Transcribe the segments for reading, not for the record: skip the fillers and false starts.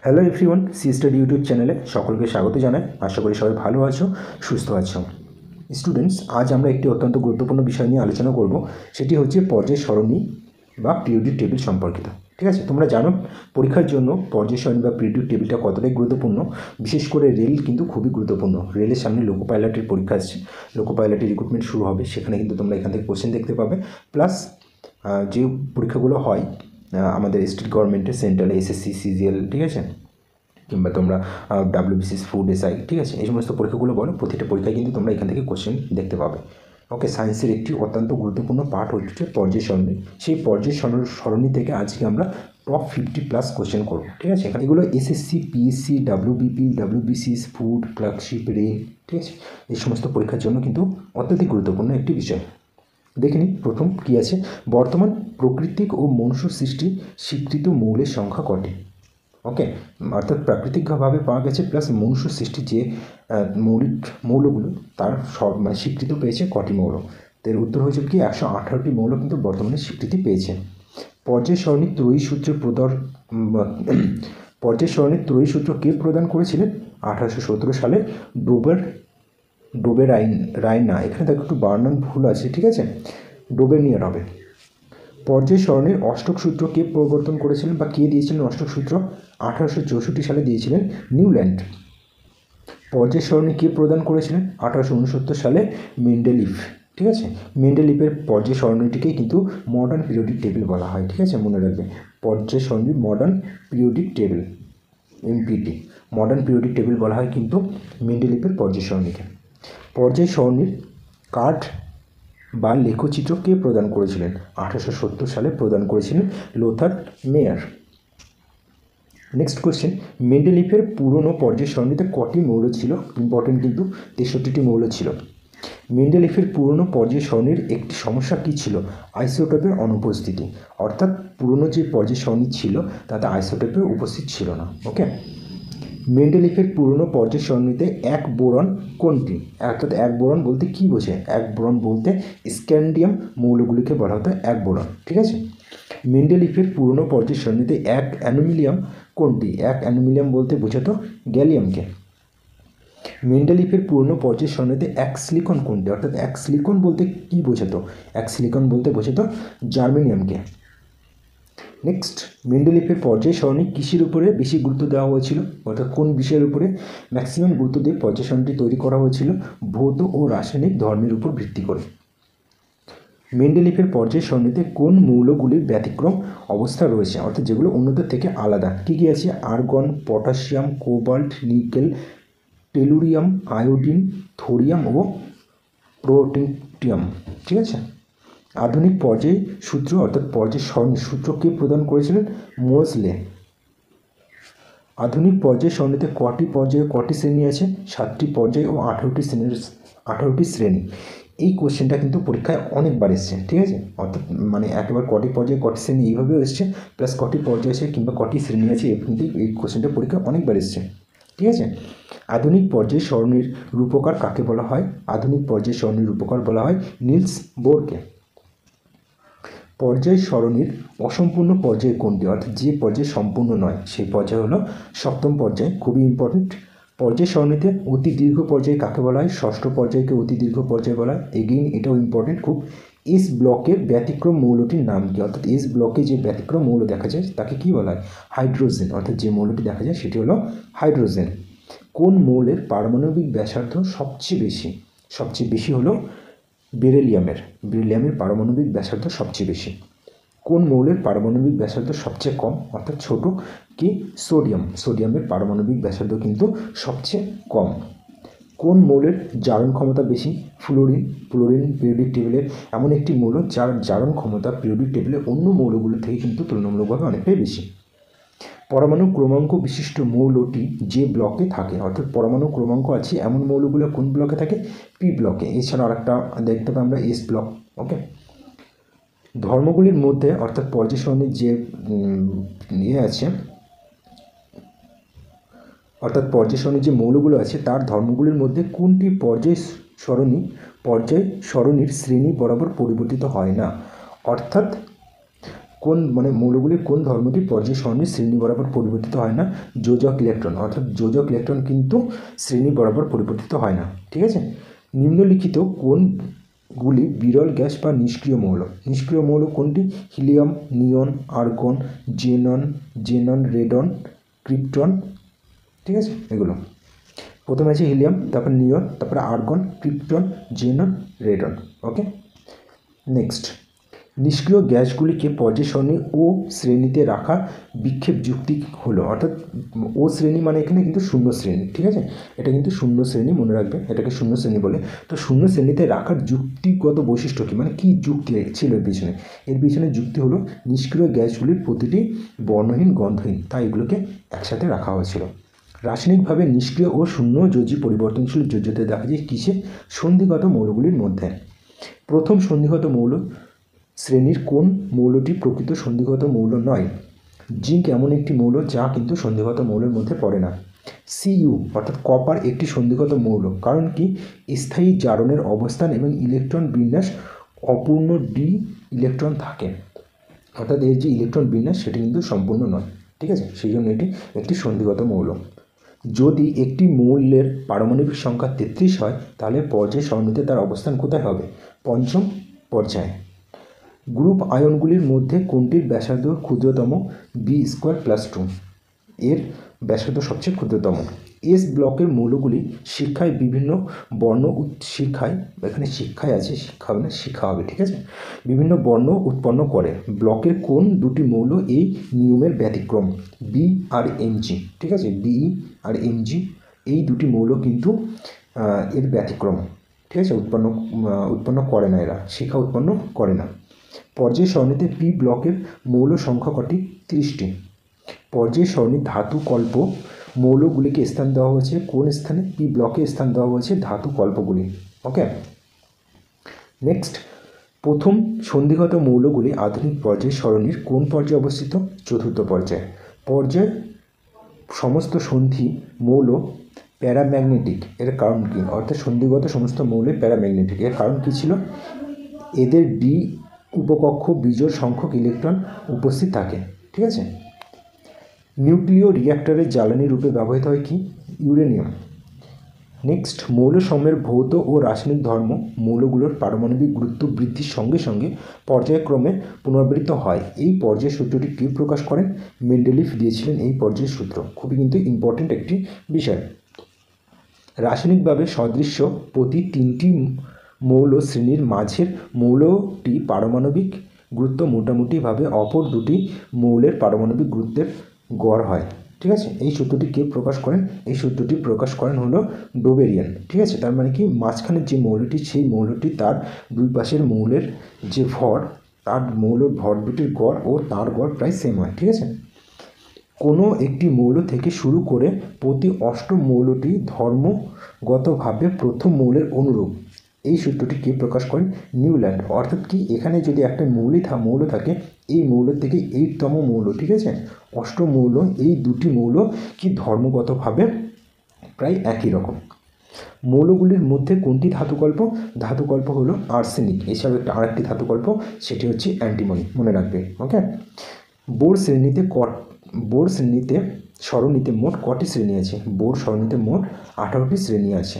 Hello everyone, C Study YouTube চ্যানেলে সকলকে স্বাগত জানাই। আশা করি সবাই ভালো আছো, সুস্থ আছো। স্টুডেন্টস, আজ আমরা একটি অত্যন্ত গুরুত্বপূর্ণ বিষয় নিয়ে আলোচনা করব। সেটি হচ্ছে পর্যায় সরণি বা পিরিয়ডিক টেবিল সম্পর্কিত। ঠিক আছে, তোমরা জানো পরীক্ষার জন্য পর্যায় সরণি বা পিরিয়ডিক টেবিলটা কতটাই গুরুত্বপূর্ণ। বিশেষ করে রেল কিন্তু খুবই গুরুত্বপূর্ণ। রেলের সামনে লোকো পাইলটের পরীক্ষা আসছে, লোকো পাইলটের রিক্রুটমেন্ট শুরু হবে, সেখানে কিন্তু তোমরা এখান থেকে কোশ্চেন দেখতে পাবে। প্লাস যে পরীক্ষাগুলো হয় আমাদের স্টেট গভর্নমেন্টের, সেন্ট্রাল এসএসসি, সিজিএল, ঠিক আছে, কিংবা তোমরা ডাব্লিউবিসিএস, ফুড এসআই, ঠিক আছে, এই সমস্ত পরীক্ষাগুলো বলো, প্রতিটা পরীক্ষায় কিন্তু তোমরা এখান থেকে কোশ্চেন দেখতে পাবে। ওকে, সায়েন্সের একটি অত্যন্ত গুরুত্বপূর্ণ পার্ট হচ্ছে পর্যায় সরণি। সেই পর্যায় সরণি থেকে আজকে আমরা টপ 50+ কোশ্চেন করবো। ঠিক আছে, এগুলো SSC, PSC, WBP, WBCS, food, clerkship, rail, ঠিক আছে, এই সমস্ত পরীক্ষার জন্য কিন্তু অত্যধিক গুরুত্বপূর্ণ একটি বিষয়। দেখিনি প্রথম কী আছে, বর্তমান প্রাকৃতিক ও মনুষ্য সৃষ্টি স্বীকৃত মৌলের সংখ্যা কটি? ওকে, অর্থাৎ প্রাকৃতিকভাবে পাওয়া গেছে প্লাস মনুষ্য সৃষ্টি যে মৌলগুলো তার সব স্বীকৃতি পেয়েছে কটি মৌল? এর উত্তর হয়েছে কি 118টি মৌল কিন্তু বর্তমানে স্বীকৃতি পেয়েছে। পর্যায় সরণি ত্রয়ী সূত্র পর্যায় সরণি ত্রয়ী সূত্র কে প্রদান করেছিলেন? 1817 সালে ডোবে রায়না। এখানে দেখো একটু বানান ভুল আছে, ঠিক আছে, ডোবেনিয়ার হবে। পর্যায় সরণির অষ্টক সূত্র কে প্রবর্তন করেছিলেন বা কে দিয়েছিলেন অষ্টক সূত্র? 1864 সালে দিয়েছিলেন নিউল্যান্ড। পর্যায় সরণি কে প্রদান করেছিলেন? 1869 সালে মেন্ডেলিফ। ঠিক আছে, মেন্ডেলিফের পর্যায় সরণিটিকেই কিন্তু মডার্ন পিরিয়ডিক টেবিল বলা হয়। ঠিক আছে, মনে রাখবে, পর্যায় সরণি modern periodic table, MPT, modern periodic table বলা হয় কিন্তু মেন্ডেলিফের পর্যায় সরণিকে। পর্যায় সরণির কার্ড বা লেখচিত্র কে প্রদান করেছিলেন? 1870 সালে প্রদান করেছিলেন লোথার মেয়ার। নেক্সট কোয়েশ্চেন, মেন্ডেলিফের পুরনো পর্যায় সরণিতে কটি মৌল ছিল? ইম্পর্টেন্ট কিন্তু 63টি মৌল ছিল। মেন্ডেলিফের পুরনো পর্যায় সরণির একটি সমস্যা কী ছিল? আইসোটোপের অনুপস্থিতি। অর্থাৎ পুরনো যে পর্যায় সরণি ছিল তাতে আইসোটোপের উপস্থিত ছিল না। ওকে, মেন্ডেলিফের পুরনো পর্যায় সরণিতে এক বোরন কোনটি? অর্থাৎ এক বোরন বলতে কী বোঝে? এক বোরন বলতে স্ক্যান্ডিয়াম মৌলগুলিকে বলা হতো এক বোরন। ঠিক আছে, মেন্ডেলিফের পুরনো পর্যায় সরণিতে এক অ্যানোমিলিয়াম কোনটি? এক অ্যানোমিলিয়াম বলতে বোঝাতো গ্যালিয়ামকে। মেন্ডেলিফের পুরনো পর্যায় সরণিতে এক সিলিকন কোনটি? অর্থাৎ এক সিলিকন বলতে কী বোঝাতো? এক সিলিকন বলতে বোঝাতো জার্মেনিয়ামকে। নেক্সট, মেন্ডেলিফের পর্যায় সরণি কিসের উপরে বেশি গুরুত্ব দেওয়া হয়েছিল? অর্থাৎ কোন বিষয়ের উপরে ম্যাক্সিমাম গুরুত্ব দিয়ে পর্যায় সরণিটি তৈরি করা হয়েছিল? ভৌত ও রাসায়নিক ধর্মের উপর ভিত্তি করে। মেন্ডেলিফের পর্যায় সরণিতে কোন মৌলগুলির ব্যতিক্রম অবস্থা রয়েছে? অর্থাৎ যেগুলো অন্যদের থেকে আলাদা। কী কী আছে? Argon, potassium, cobalt, nickel, tellurium, iodine, thorium ও প্রোটিয়াম। ঠিক আছে, আধুনিক পর্যায় সূত্র অর্থাৎ পর্যায় সরণি সূত্র কে প্রদান করেছিলেন? মোজলে। আধুনিক পর্যায় সরণিতে কটি পর্যায়ে কটি শ্রেণী আছে? 7টি পর্যায় ও 18টি শ্রেণী। এই কোশ্চেনটা কিন্তু পরীক্ষায় অনেকবার এসছে। ঠিক আছে, অর্থাৎ মানে একেবারে কটি পর্যায়ে কটি শ্রেণী এইভাবেও এসছে, প্লাস কটি পর্যায় আছে কিংবা কটি শ্রেণী আছে, কিন্তু এই কোশ্চেনটা পরীক্ষায় অনেকবার এসছে। ঠিক আছে, আধুনিক পর্যায় সরণির রূপকার কাকে বলা হয়? আধুনিক পর্যায় সরণির রূপকার বলা হয় নিলস বোরকে। পর্যায় সরণির অসম্পূর্ণ পর্যায় কোনটি? অর্থাৎ যে পর্যায় সম্পূর্ণ নয় সেই পর্যায় হলো সপ্তম পর্যায়। খুবই ইম্পর্টেন্ট। পর্যায় সরণিতে অতি দীর্ঘ পর্যায় কাকে বলা হয়? ষষ্ঠ পর্যায়কে অতি দীর্ঘ পর্যায় বলা হয়। এগেইন এটাও ইম্পর্টেন্ট খুব। এস ব্লকের ব্যতিক্রম মৌলটির নাম কি? অর্থাৎ এস ব্লকে যে ব্যতিক্রম মৌল দেখা যায় তাকে কি বলা হয়? হাইড্রোজেন। অর্থাৎ যে মৌলটি দেখা যায় সেটি হলো হাইড্রোজেন। কোন মৌলের পারমাণবিক ব্যাসার্ধ সবচেয়ে বেশি হলো বেরিলিয়ামের পারমাণবিক ব্যাসার্ধ সবচেয়ে বেশি। কোন মৌলের পারমাণবিক ব্যাসার্ধ সবচেয়ে কম অর্থাৎ ছোট? কি? সোডিয়ামের পারমাণবিক ব্যাসার্ধ কিন্তু সবচেয়ে কম। কোন মৌলের জারণ ক্ষমতা বেশি? ফ্লোরিন পিরিয়ডিক টেবিলের এমন একটি মৌল যার জারণ ক্ষমতা পিরিয়ডিক টেবিলের অন্য মৌলগুলো থেকে কিন্তু তুলনামূলকভাবে অনেকটাই বেশি। পরমাণু ক্রমাঙ্ক বিশিষ্ট মৌলটি যে ব্লকে থাকে, অর্থাৎ পরমাণু ক্রমাঙ্ক আছে এমন মৌলগুলো কোন ব্লকে থাকে? পি ব্লকে। এছাড়া আরেকটা দেখতে পাই আমরা এস ব্লক। ওকে, ধর্মগুলির মধ্যে অর্থাৎ পর্যায় সরণির যে আছে অর্থাৎ পর্যায় সরণির যে মৌলগুলো আছে তার ধর্মগুলির মধ্যে কোনটি পর্যায় সরণির শ্রেণী বরাবর পরিবর্তিত হয় না? অর্থাৎ কোন মৌলগুলির কোন ধর্মটি পর্যায় সারণীর শ্রেণী বরাবর পরিবর্তিত হয় না? যোজক ইলেকট্রন, অর্থাৎ যোজক ইলেকট্রন কিন্তু শ্রেণী বরাবর পরিবর্তিত হয় না। ঠিক আছে। নিম্নলিখিত কোনগুলি বিরল গ্যাস বা নিষ্ক্রিয় মৌল? নিষ্ক্রিয় মৌল কোনটি? হিলিয়াম, নিয়ন, আর্গন, জেনন, রেডন, ক্রিপ্টন। ঠিক আছে, এগুলো প্রথমে আছে হিলিয়াম, তারপর নিয়ন, তারপরে আর্গন, ক্রিপ্টন, জেনন, রেডন। ওকে, নেক্সট, নিষ্ক্রিয় গ্যাসগুলিকে পর্যায় সারণী ও শ্রেণীতে রাখা বিক্ষেপ যুক্তি হলো, অর্থাৎ ও শ্রেণী মানে এখানে কিন্তু শূন্য শ্রেণী। ঠিক আছে, এটা কিন্তু শূন্য শ্রেণী, মনে রাখবে এটাকে শূন্য শ্রেণী বলে। তো শূন্য শ্রেণীতে রাখার যুক্তিগত বৈশিষ্ট্য কী, কি যুক্তি ছিল এর পিছনে যুক্তি হলো নিষ্ক্রিয় গ্যাসগুলির প্রতিটি বর্ণহীন, গন্ধহীন, তাই এগুলোকে একসাথে রাখা হয়েছিল। রাসায়নিকভাবে নিষ্ক্রিয় ও শূন্য যোজী পরিবর্তনশীল যোজ্যতা দেখা যায় কিসে? সন্ধিগত মৌলগুলির মধ্যে। প্রথম সন্ধিগত মৌল শ্রেণীর কোন মৌলটি প্রকৃত সন্ধিগত মৌল নয়? জিঙ্ক এমন একটি মৌল যা কিন্তু সন্ধিগত মৌলের মধ্যে পড়ে না। সিইউ অর্থাৎ কপার একটি সন্ধিগত মৌল, কারণ কি? স্থায়ী জারণের অবস্থান এবং ইলেকট্রন বিন্যাস অপূর্ণ ডি ইলেকট্রন থাকে, অর্থাৎ এর যে ইলেকট্রন বিন্যাস সেটি কিন্তু সম্পূর্ণ নয়। ঠিক আছে, সেই জন্য এটি একটি সন্ধিগত মৌল। যদি একটি মৌলের পারমাণবিক সংখ্যা 33 হয়, তাহলে পর্যায় সারণীতে তার অবস্থান কোথায় হবে? পঞ্চম পর্যায়ে। গ্রুপ আয়নগুলির মধ্যে কোনটির ব্যাসার্ধ ক্ষুদ্রতম? B²+2, এর ব্যাসার্ধ সবচেয়ে ক্ষুদ্রতম। এস ব্লকের মৌলগুলি শিক্ষায় বিভিন্ন বর্ণ শিক্ষায়, এখানে শিক্ষায় আছে, শিক্ষা হবে না, শিক্ষা হবে। ঠিক আছে, বিভিন্ন বর্ণ উৎপন্ন করে। ব্লকের কোন দুটি মৌল এই নিয়মের ব্যতিক্রম? বি আর এমজি। ঠিক আছে, বি আর এমজি এই দুটি মৌল কিন্তু এর ব্যতিক্রম। ঠিক আছে, উৎপন্ন করে না, এরা শিক্ষা উৎপন্ন করে না। পর্যায় সারণীতে পি ব্লকের মৌল সংখ্যা কটি? 30টি। পর্যায় সারণীর ধাতু কল্প মৌলগুলিকে স্থান দেওয়া হয়েছে কোন স্থানে? পি ব্লকে স্থান দেওয়া হয়েছে ধাতু কল্পগুলি। ওকে, নেক্সট, প্রথম সন্ধিগত মৌলগুলি আধুনিক পর্যায় সারণীর কোন পর্যায়ে অবস্থিত? চতুর্থ পর্যায়ে। পর্যায় সমস্ত সন্ধি মৌল প্যারাম্যাগনেটিক, এর কারণ কি? অর্থাৎ সন্ধিগত সমস্ত মৌল প্যারাম্যাগনেটিক, এর কারণ কি ছিল? এদের ডি উপকক্ষ বিজোড় সংখ্যক ইলেকট্রন উপস্থিত থাকে। ঠিক আছে, নিউক্লিয় রিঅ্যাক্টরের জ্বালানি রূপে ব্যবহৃত হয় কি? ইউরেনিয়াম। নেক্সট, মৌলসমূহের ভৌত ও রাসায়নিক ধর্ম মৌলগুলোর পারমাণবিক গুরুত্ব বৃদ্ধির সঙ্গে সঙ্গে পর্যায়ক্রমে পুনরাবৃত্ত হয়। এই পর্যায় সূত্রটি কে প্রকাশ করেন? মেন্ডেলিভ দিয়েছিলেন এই পর্যায় সূত্র, খুবই কিন্তু ইম্পর্টেন্ট একটি বিষয়। রাসায়নিকভাবে সদৃশ্য প্রতি 3টি মৌল শ্রেণীর মাঝের মৌলটি পারমাণবিক গুরুত্ব মোটামুটিভাবে অপর দুটি মৌলের পারমাণবিক গুরুত্বের গড় হয়। ঠিক আছে, এই সূত্রটি কে প্রকাশ করেন? এই সূত্রটি প্রকাশ করেন হলো ডোবেরিয়ান। ঠিক আছে, তার মানে কি? মাঝখানের যে মৌলটি, সেই মৌলটি তার দুই পাশের মৌলের যে ভর, তার মৌলের ভর দুটির গড় ও তার গড় প্রায় সেম হয়। ঠিক আছে, কোনো একটি মৌল থেকে শুরু করে প্রতি অষ্টম মৌলটি ধর্মগতভাবে প্রথম মৌলের অনুরূপ। এই সূত্রটি কে প্রকাশ করেন? নিউল্যান্ড। অর্থাৎ কি? এখানে যদি একটা মৌল থাকে, এই মৌল থেকে 8তম মৌল, ঠিক আছে, অষ্টম মৌল, এই দুটি মৌল কি ধর্মগতভাবে প্রায় একই রকম। মৌলগুলির মধ্যে কোনটি ধাতুকল্প? ধাতুকল্প হলো আর্সেনিক। এছাড়াও আরেকটি ধাতুকল্প, সেটি হচ্ছে অ্যান্টিমনি, মনে রাখবে। ওকে, বোর সরণিতে মোট কটি শ্রেণী আছে? বোর সরণিতে মোট 18টি শ্রেণী আছে।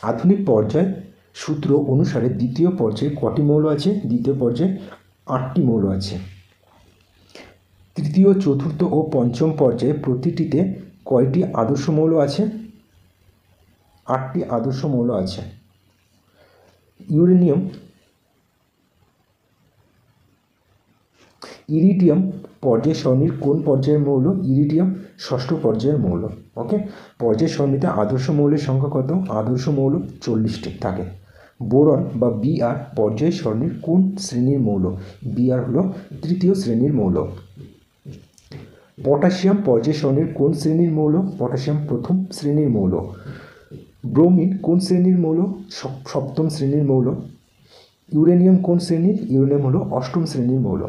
আধুনিক পর্যায় সূত্র অনুসারে দ্বিতীয় পর্যায়ে কটি মৌল আছে? দ্বিতীয় পর্যায়ে 8টি মৌল আছে। তৃতীয়, চতুর্থ ও পঞ্চম পর্যায়ে প্রতিটিতে কয়টি আদর্শ মৌল আছে? 8টি আদর্শ মৌল আছে। ইরিডিয়াম পর্যায় সারণীর কোন পর্যায়ের মৌল? ইরিডিয়াম 6ষ্ঠ পর্যায়ের মৌল। ওকে, পর্যায় সারণীতে আদর্শ মৌলের সংখ্যা কত? আদর্শ মৌল 40টি থাকে। বোরন বা বিআর পর্যায় সারণীর কোন শ্রেণীর মৌল? বিআর হলো 3য় শ্রেণীর মৌল। পটাশিয়াম পর্যায় সারণীর কোন শ্রেণীর মৌল? পটাশিয়াম 1ম শ্রেণীর মৌল। ব্রোমিন কোন শ্রেণীর মৌল? 7ম শ্রেণীর মৌল। ইউরেনিয়াম কোন শ্রেণীর? ইউরেনিয়াম হলো 8ম শ্রেণীর মৌল।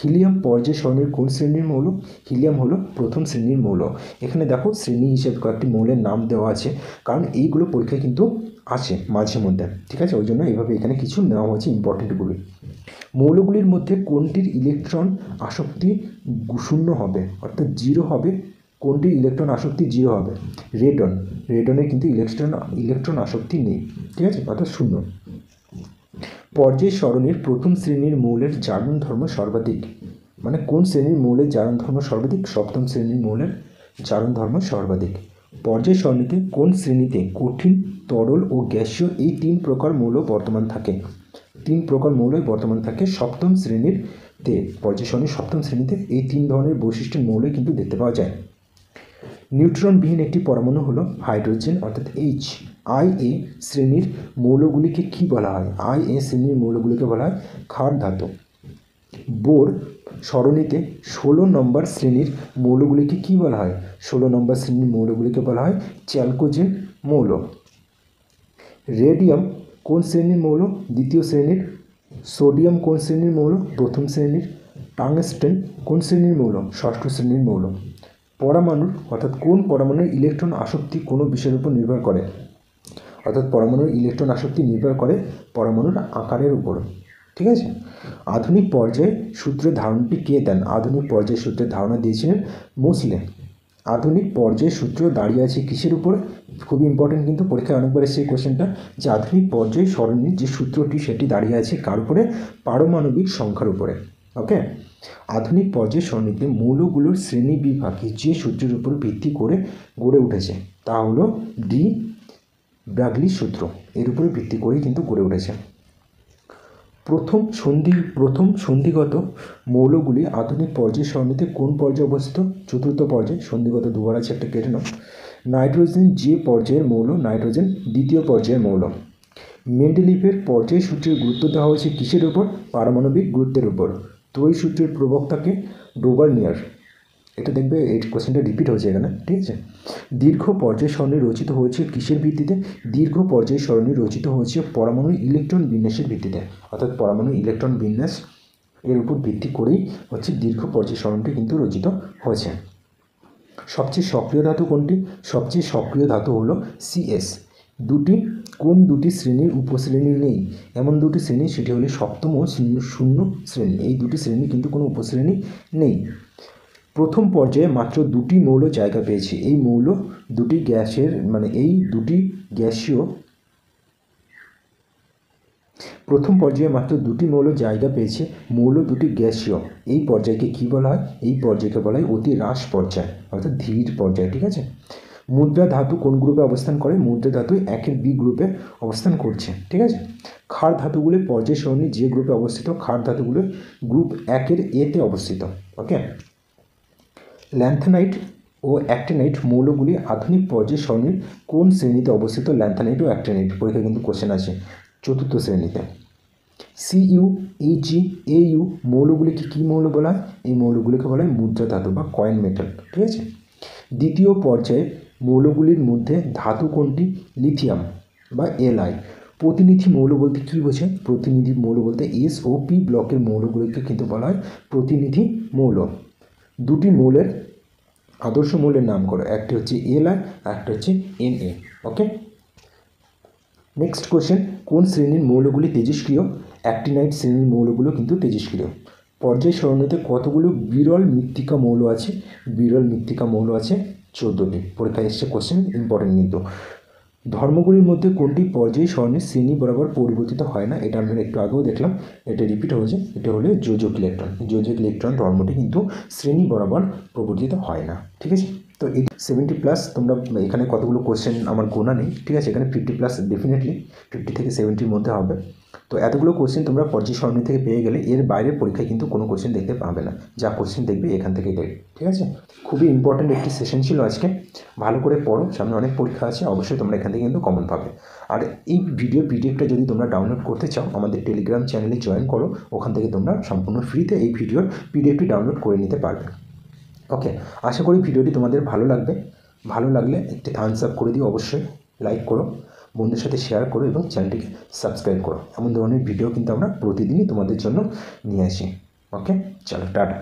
হিলিয়াম পর্যায় সারণীর কোন শ্রেণীর মৌল? হিলিয়াম হলো প্রথম শ্রেণীর মৌল। এখানে দেখো শ্রেণী হিসেবে কয়েকটি মৌলের নাম দেওয়া আছে, কারণ এইগুলো পরীক্ষায় কিন্তু আছে মাঝে মধ্যে, ঠিক আছে? ওই জন্য এইভাবে এখানে কিছু নেওয়া হয়েছে ইম্পর্টেন্টগুলি। মৌলগুলির মধ্যে কোনটির ইলেকট্রন আসক্তি শূন্য হবে, অর্থাৎ জিরো হবে? কোনটির ইলেকট্রন আসক্তি জিরো হবে? রেডন। রেডনের কিন্তু ইলেকট্রন আসক্তি নেই, ঠিক আছে, অর্থাৎ শূন্য। পর্যায় সারণীর প্রথম শ্রেণীর মৌলের জারণ ধর্ম সর্বাধিক, মানে কোন শ্রেণীর মৌলের জারণ ধর্ম সর্বাধিক? সপ্তম শ্রেণীর মৌলের জারণ ধর্ম সর্বাধিক। পর্যায় সারণীতে কোন শ্রেণীতে কঠিন, তরল ও গ্যাসীয় এই 3 প্রকার মৌল বর্তমান থাকে? 3 প্রকার মৌলই বর্তমান থাকে সপ্তম শ্রেণীতে। পর্যায় সারণীর সপ্তম শ্রেণীতে এই 3 ধরনের বৈশিষ্ট্যের মৌলই কিন্তু দেখতে পাওয়া যায়। নিউট্রনবিহীন একটি পরমাণু হলো হাইড্রোজেন, অর্থাৎ H। IA শ্রেণীর মৌলগুলিকে কি বলা হয়? IA শ্রেণীর মৌলগুলিকে বলা হয় ক্ষার ধাতু। বোর সরণিতে 16 নম্বর শ্রেণীর মৌলগুলিকে কি বলা হয়? 16 নম্বর শ্রেণীর মৌলগুলিকে বলা হয় চ্যালকোজেন মৌল। রেডিয়াম কোন শ্রেণীর মৌল? দ্বিতীয় শ্রেণীর। সোডিয়াম কোন শ্রেণীর মৌল? প্রথম শ্রেণীর। টাংস্টেন কোন শ্রেণীর মৌল? ষষ্ঠ শ্রেণীর মৌল। পরমাণুর, অর্থাৎ কোন পরমাণুর ইলেকট্রন আসক্তি কোনো বিষয়ের উপর নির্ভর করে? অর্থাৎ পরমাণুর ইলেকট্রন আসক্তি নির্ভর করে পরমাণুর আকারের উপর, ঠিক আছে? আধুনিক পর্যায়ে সূত্রের ধারণাটি কে দেন? আধুনিক পর্যায়ে সূত্রের ধারণা দিয়েছিলেন মোসলে। আধুনিক পর্যায়ে সূত্র দাঁড়িয়ে আছে কিসের উপর? খুবই ইম্পর্টেন্ট, কিন্তু পরীক্ষায় অনেকবার এসেছে এই কোশ্চেনটা, যে আধুনিক পর্যায়ে সরণির যে সূত্রটি সেটি দাঁড়িয়ে আছে কার উপরে? পারমাণবিক সংখ্যার উপরে। ওকে, আধুনিক পর্যায় সারণীতে মৌলগুলোর শ্রেণী বিভাগে যে সূত্রের উপর ভিত্তি করে গড়ে উঠেছে তা হলো ডি ব্রাগলি সূত্র। এর উপরে ভিত্তি করেই কিন্তু গড়ে উঠেছে। প্রথম সন্ধিগত মৌলগুলি আধুনিক পর্যায় সারণীতে কোন পর্যায়ে অবস্থিত? চতুর্থ পর্যায়ে। সন্ধিগত দুবার আছে, একটা কেটে নাও। নাইট্রোজেন যে পর্যায়ের মৌল? নাইট্রোজেন দ্বিতীয় পর্যায়ের মৌল। মেন্ডেলিভের পর্যায় সূত্রের গুরুত্ব দেওয়া হয়েছে কিসের উপর? পারমাণবিক গুরুত্বের উপর। ত্রয়ী সূত্রের প্রবক্তাকে? ডোবার্নিয়ার। এটা দেখবে এই কোশ্চেনটা রিপিট হয়েছে এখানে, ঠিক আছে? দীর্ঘ পর্যায় সারণী রচিত হয়েছে কিসের ভিত্তিতে? দীর্ঘ পর্যায় সারণী রচিত হয়েছে পরমাণুর ইলেকট্রন বিন্যাসের ভিত্তিতে, অর্থাৎ পরমাণুর ইলেকট্রন বিন্যাস এর উপর ভিত্তি করেই হচ্ছে দীর্ঘ পর্যায় সারণীটি কিন্তু রচিত হয়েছে। সবচেয়ে সক্রিয় ধাতু কোনটি? সবচেয়ে সক্রিয় ধাতু হলো CS। কোন দুটি শ্রেণীর উপশ্রেণী নেই? এমন দুটি শ্রেণী, সেটি হলো সপ্তম ও শূন্য শ্রেণী। এই দুটি শ্রেণী কিন্তু কোনো উপশ্রেণী নেই। প্রথম পর্যায়ে মাত্র 2টি মৌল জায়গা পেয়েছে। এই মৌল দুটি গ্যাসের, মানে এই দুটি গ্যাসীয়। প্রথম পর্যায়ে মাত্র 2টি মৌল জায়গা পেয়েছে, মৌল দুটি গ্যাসীয়। এই পর্যায়কে কি বলা হয়? এই পর্যায়কে বলা হয় অতি হ্রাস পর্যায়, অর্থাৎ ধীর পর্যায়, ঠিক আছে? মুদ্রা ধাতু কোন গ্রুপে অবস্থান করে? মুদ্রা ধাতু 1-এর B গ্রুপে অবস্থান করছে, ঠিক আছে? ক্ষার ধাতুগুলি পর্যায় সারণী যে গ্রুপে অবস্থিত? ক্ষার ধাতুগুলো গ্রুপ 1-এর A-তে অবস্থিত। ওকে, ল্যান্থানাইট ও অ্যাক্টিনাইট মৌলগুলি আধুনিক পর্যায় সারণীর কোন শ্রেণীতে অবস্থিত? ল্যান্থানাইট ও অ্যাক্টিনাইট পরীক্ষা কিন্তু কোশ্চেন আছে চতুর্থ শ্রেণীতে। CU, EG, AU মৌলগুলিকে কী মৌল বলা হয়? এই মৌলগুলিকে বলা হয় মুদ্রা ধাতু বা কয়েন মেটাল, ঠিক আছে? দ্বিতীয় পর্যায়ে মৌলগুলির মধ্যে ধাতু কোনটি? লিথিয়াম বা Li। প্রতিনিধি মৌল বলতে কী বোঝে? প্রতিনিধি মৌল বলতে SO2 ব্লকের মৌলগুলিকে কিন্তু বলা হয় প্রতিনিধি মৌল। দুটি মৌলের আদর্শ মৌলের নাম করো। একটি হচ্ছে Li, একটা হচ্ছে Na। ওকে, নেক্সট কোশ্চেন, কোন শ্রেণীর মৌলগুলি তেজস্ক্রিয়? অ্যাক্টিনাইট শ্রেণীর মৌলগুলো কিন্তু তেজস্ক্রিয়। পর্যায় সারণীতে কতগুলো বিরল মৃত্তিকা মৌল আছে? বিরল মৃত্তিকা মৌল আছে 14টি। পরীক্ষায় এসছে কোশ্চেন, ইম্পর্টেন্ট কিন্তু। ধর্মগুলির মধ্যে কোনটি পর্যায় সারণীর শ্রেণী বরাবর পরিবর্তিত হয় না? এটা আমরা একটু আগেও দেখলাম, এটা রিপিট হয়েছে। এটা হলো যোজক ইলেকট্রন। যোজক ইলেকট্রন ধর্মটি কিন্তু শ্রেণী বরাবর প্রবর্তিত হয় না, ঠিক আছে? তো এই 70+, তোমরা এখানে কতগুলো কোশ্চেন আমার গোনা নেই, ঠিক আছে? এখানে 50+ ডেফিনেটলি 50 থেকে 70-র মধ্যে হবে। তো এতগুলো কোশ্চেন তোমরা পর্যায় সারণী থেকে পেয়ে গেলে এর বাইরে পরীক্ষায় কিন্তু কোনো কোশ্চেন দেখতে পাবে না। যা কোশ্চেন দেখবে এখান থেকেই দেখবে, ঠিক আছে? খুবই ইম্পর্ট্যান্ট একটি সেশন ছিল আজকে। ভালো করে পড়ো, সামনে অনেক পরীক্ষা আছে, অবশ্যই তোমরা এখান থেকে কিন্তু কমন পাবে। আর এই ভিডিও পিডিএফটা যদি তোমরা ডাউনলোড করতে চাও, আমাদের টেলিগ্রাম চ্যানেলে জয়েন করো। ওখান থেকে তোমরা সম্পূর্ণ ফ্রিতে এই ভিডিওর পিডিএফটি ডাউনলোড করে নিতে পারবে। ওকে, আশা করি ভিডিওটি তোমাদের ভালো লাগবে। ভালো লাগলে একটি থামস আপ করে দিও, অবশ্যই লাইক করো, বন্ধুদের সাথে শেয়ার করো এবং চ্যানেলটিকে সাবস্ক্রাইব করো। এমন ধরনের ভিডিও কিন্তু আমরা প্রতিদিনই তোমাদের জন্য নিয়ে আসি। ওকে, চলো টাটা।